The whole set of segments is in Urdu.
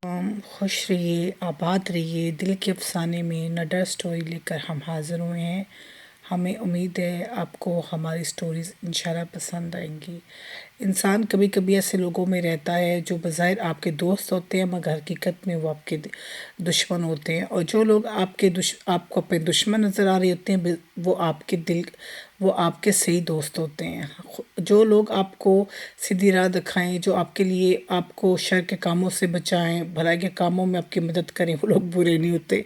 خوش رہیے، آباد رہیے، دل کے افسانے میں نڈر سٹوری لے کر ہم حاضر ہوئے ہیں۔ ہمیں امید ہے آپ کو ہماری سٹوریز انشاءاللہ پسند آئیں گی۔ انسان کبھی کبھی ایسے لوگوں میں رہتا ہے جو بظاہر آپ کے دوست ہوتے ہیں مگر حقیقت میں وہ آپ کے دشمن ہوتے ہیں، اور جو لوگ آپ کو اپنے دشمن نظر آ رہے ہوتے ہیں وہ آپ کے صحیح دوست ہوتے ہیں۔ جو لوگ آپ کو سیدھی راہ دکھائیں، جو آپ کے لیے آپ کو شر کے کاموں سے بچائیں، بھلائی کے کاموں میں آپ کی مدد کریں، وہ لوگ برے نہیں ہوتے۔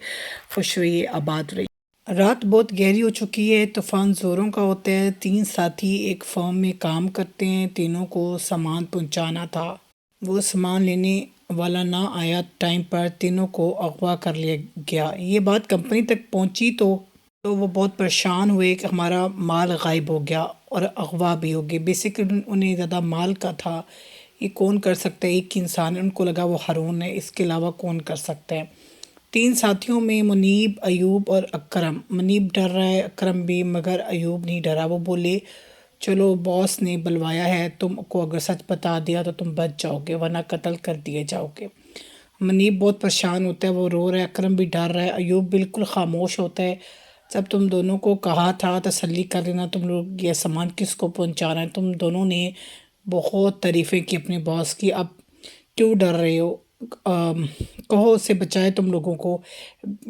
خوش رہیے، آباد رہیے۔ رات بہت گہری ہو چکی ہے، طوفان زوروں کا ہوتا ہے۔ تین ساتھی ایک فرم میں کام کرتے ہیں، تینوں کو سامان پہنچانا تھا۔ وہ سامان لینے والا نہ آیا ٹائم پر، تینوں کو اغوا کر لیا گیا۔ یہ بات کمپنی تک پہنچی تو وہ بہت پریشان ہوئے کہ ہمارا مال غائب ہو گیا اور اغوا بھی ہو گئے۔ بیسیکلی انہیں زیادہ مال کا تھا، یہ کون کر سکتا ہے؟ ایک انسان ہے، ان کو لگا وہ ہارون ہے، اس کے علاوہ کون کر سکتا ہے؟ تین ساتھیوں میں منیب، ایوب اور اکرم۔ منیب ڈر رہا ہے، اکرم بھی، مگر ایوب نہیں ڈرا۔ وہ بولے چلو باس نے بلوایا ہے، تم کو اگر سچ بتا دیا تو تم بچ جاؤ گے ورنہ قتل کر دیے جاؤ گے۔ منیب بہت پریشان ہوتا ہے، وہ رو رہا ہے، اکرم بھی ڈر رہا ہے، ایوب بالکل خاموش ہوتا ہے۔ جب تم دونوں کو کہا تھا تسلی کر لینا، تم لوگ یہ سامان کس کو پہنچانا ہے؟ تم دونوں نے بہت تعریفیں کی اپنے باس کی، اب کیوں ڈر رہے ہو؟ کہو اسے بچائے تم لوگوں کو۔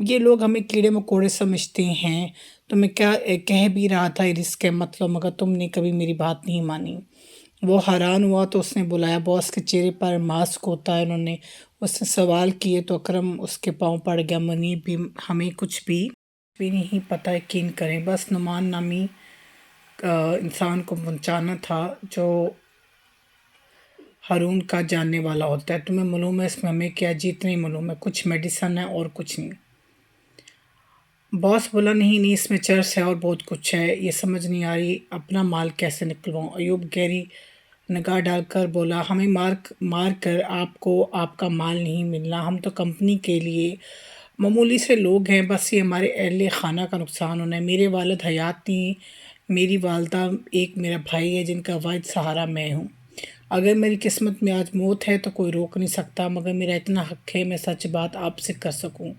یہ لوگ ہمیں کیڑے مکوڑے سمجھتے ہیں، تمہیں کیا کہہ بھی رہا تھا رسک ہے مطلب، مگر تم نے کبھی میری بات نہیں مانی۔ وہ حیران ہوا تو اس نے بلایا۔ باس کے چہرے پر ماسک ہوتا ہے، اس نے سوال کیے تو اکرم اس کے پاؤں پڑ گیا۔ منیب بھی، ہمیں کچھ بھی نہیں پتہ، یقین کریں، بس نعمان نامی انسان کو پہنچانا تھا جو ہارون کا جاننے والا ہوتا ہے۔ تمہیں معلوم ہے اس میں ہمیں کیا؟ جتنے معلوم ہے، کچھ میڈیسن ہے اور کچھ نہیں۔ باس بولا نہیں، اس میں چرس ہے اور بہت کچھ ہے، یہ سمجھ نہیں آ رہی اپنا مال کیسے نکلواؤں۔ ایوب گہری نگاہ ڈال کر بولا ہمیں مار کر آپ کو آپ کا مال نہیں ملنا، ہم تو کمپنی کے لیے معمولی سے لوگ ہیں، بس یہ ہمارے اہل خانہ کا نقصان ہونا ہے۔ میرے والد حیات نہیں، میری والدہ، ایک میرا بھائی ہے جن کا واحد سہارا میں ہوں۔ اگر میری قسمت میں آج موت ہے تو کوئی روک نہیں سکتا، مگر میرا اتنا حق ہے میں سچ بات آپ سے کر سکوں۔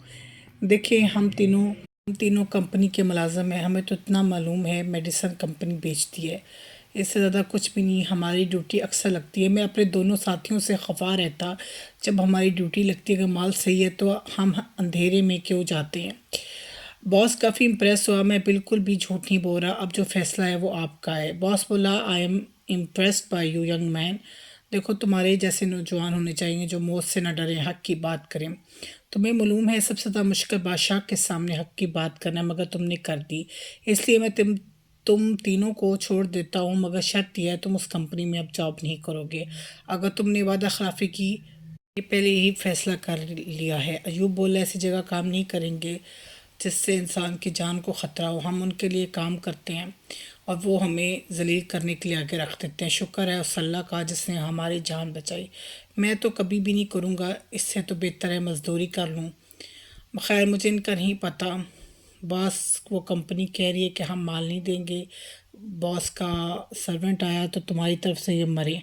دیکھیں ہم تینوں کمپنی کے ملازم ہیں، ہمیں تو اتنا معلوم ہے میڈیسن کمپنی بیچتی ہے، اس سے زیادہ کچھ بھی نہیں۔ ہماری ڈیوٹی اکثر لگتی ہے، میں اپنے دونوں ساتھیوں سے خفا رہتا جب ہماری ڈیوٹی لگتی ہے، اگر مال صحیح ہے تو ہم اندھیرے میں کیوں جاتے ہیں؟ باس کافی امپریس ہوا۔ میں بالکل بھی جھوٹ نہیں بول رہا، اب جو فیصلہ ہے وہ آپ کا ہے۔ باس بولا I am impressed by you young man. دیکھو تمہارے جیسے نوجوان ہونے چاہیے جو موت سے نہ ڈریں، حق کی بات کریں۔ تمہیں معلوم ہے سب سے زیادہ مشکل بادشاہ کے سامنے حق کی بات کرنا ہے، مگر تم نے کر دی، اس لیے میں تم تینوں کو چھوڑ دیتا ہوں، مگر شرط یہ ہے تم اس کمپنی میں اب جاب نہیں کرو گے۔ اگر تم نے وعدہ خلافی کی، یہ پہلے ہی فیصلہ کر لیا ہے۔ ایوب بولا ایسی جگہ کام نہیں کریں گے جس سے انسان کی جان کو خطرہ ہو، ہم ان کے لیے کام کرتے ہیں اور وہ ہمیں ذلیل کرنے کے لیے آگے رکھ دیتے ہیں۔ شکر ہے اس اللہ کا جس نے ہماری جان بچائی، میں تو کبھی بھی نہیں کروں گا، اس سے تو بہتر ہے مزدوری کر لوں۔ خیر مجھے ان کا نہیں پتہ۔ باس وہ کمپنی کہہ رہی ہے کہ ہم مال نہیں دیں گے، باس کا سرونٹ آیا تو تمہاری طرف سے یہ مرے۔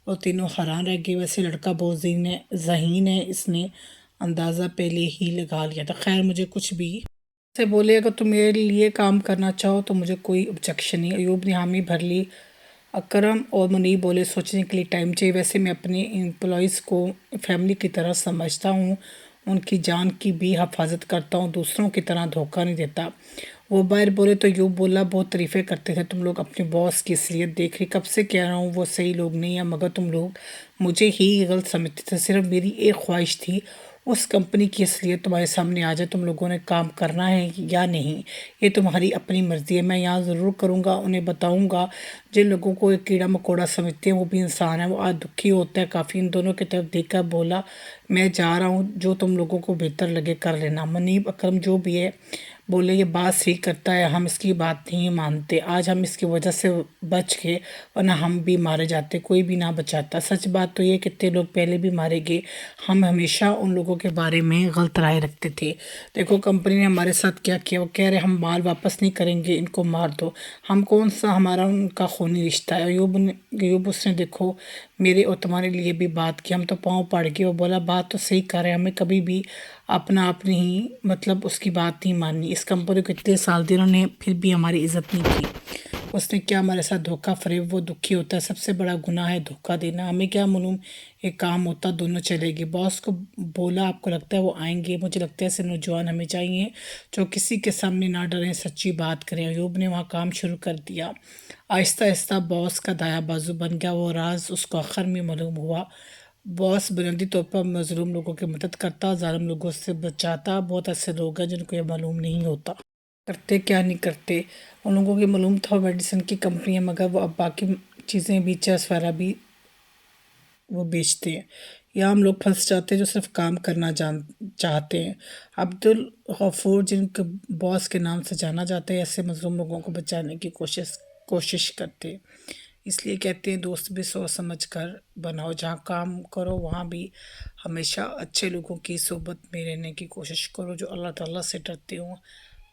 وہ تینوں حیران رہ گئے، ویسے لڑکا بہت ذہین ہے، اس نے اندازہ پہلے ہی لگا لیا تھا۔ خیر مجھے کچھ بھی سے بولے اگر تم میرے لیے کام کرنا چاہو تو مجھے کوئی objection نہیں۔ ایوب نے حامی بھر لی۔ اکرم اور منیب بولے سوچنے کے لیے ٹائم چاہیے، ویسے میں اپنے امپلائیز کو فیملی کی طرح سمجھتا ہوں، ان کی جان کی بھی حفاظت کرتا ہوں، دوسروں کی طرح دھوکہ نہیں دیتا۔ وہ باہر بولے تو ایوب بولا بہت تعریفیں کرتے تھے تم لوگ اپنے باس کی اصلیت دیکھ رہی، کب سے کہہ رہا ہوں وہ صحیح لوگ نہیں ہیں، مگر تم لوگ مجھے ہی غلط سمجھتے تھے۔ صرف میری ایک خواہش تھی اس کمپنی کی اصلیت تمہارے سامنے آ جائے، تم لوگوں نے کام کرنا ہے یا نہیں یہ تمہاری اپنی مرضی ہے۔ میں یہاں ضرور کروں گا، انہیں بتاؤں گا، جن لوگوں کو ایک کیڑا مکوڑا سمجھتے ہیں وہ بھی انسان ہے۔ وہ آج دکھی ہوتا ہے کافی، ان دونوں کی طرف دیکھ کر بولا میں جا رہا ہوں، جو تم لوگوں کو بہتر لگے کر لینا۔ منیب اکرم جو بھی ہے بولے یہ بات صحیح کرتا ہے، ہم اس کی بات نہیں مانتے، آج ہم اس کی وجہ سے بچ گئے ورنہ ہم بھی مارے جاتے، کوئی بھی نہ بچاتا۔ سچ بات تو یہ کتنے لوگ پہلے بھی مارے گئے، ہم ہمیشہ ان لوگوں کے بارے میں غلط رائے رکھتے تھے۔ دیکھو کمپنی نے ہمارے ساتھ کیا کیا، وہ کہہ رہے ہم مال واپس نہیں کریں گے، ان کو مار دو، ہم کون سا ہمارا ان کا خونی رشتہ ہے۔ ایوب اس نے دیکھو میرے اور تمہارے لیے بھی بات کی، ہم تو پاؤں پڑ گئے۔ وہ بولا بات تو صحیح کر رہے ہیں، ہمیں کبھی بھی اپنی ہی مطلب اس کی بات نہیں ماننی، اس کمپنی کو اتنے سال دے انہوں نے پھر بھی ہماری عزت نہیں کی، اس نے کیا ہمارے ساتھ دھوکہ فریب، وہ دکھی ہوتا ہے، سب سے بڑا گناہ ہے دھوکہ دینا۔ ہمیں کیا معلوم ایک کام ہوتا دونوں چلے گی، باس کو بولا آپ کو لگتا ہے وہ آئیں گے؟ مجھے لگتا ہے ایسے نوجوان ہمیں چاہیے جو کسی کے سامنے نہ ڈریں، سچی بات کریں۔ ایوب نے وہاں کام شروع کر دیا، آہستہ آہستہ باس کا دایاں بازو بن گیا، وہ راز اس کو آخر میں معلوم ہوا۔ باس بنیادی طور پر مظلوم لوگوں کی مدد کرتا، ظالم لوگوں سے بچاتا۔ بہت ایسے لوگ ہیں جن کو یہ معلوم نہیں ہوتا کرتے کیا نہیں کرتے، ان لوگوں کی معلوم تھا وہ میڈیسن کی کمپنی ہے، مگر وہ اب باقی چیزیں بھی چرس وغیرہ بھی وہ بیچتے ہیں۔ یا ہم لوگ پھنس جاتے ہیں جو صرف کام کرنا چاہتے ہیں۔ عبدالغفور جن کو باس کے نام سے جانا جاتا ہے، ایسے مظلوم لوگوں کو بچانے کی کوشش کرتے ہیں۔ اس لیے کہتے ہیں دوست بھی سوچ سمجھ کر بناؤ، جہاں کام کرو وہاں بھی ہمیشہ اچھے لوگوں کی صحبت میں رہنے کی کوشش کرو، جو اللہ تعالیٰ سے ڈرتے ہوں۔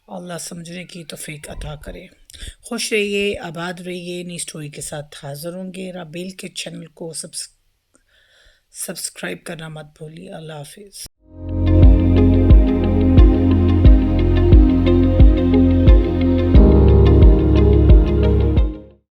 اللہ سمجھنے کی توفیق عطا کرے۔ خوش رہیے، آباد رہیے، نئی اسٹوری کے ساتھ حاضر ہوں گے۔ رابیل کے چینل کو سبسکرائب کرنا مت بھولیے۔ اللہ حافظ۔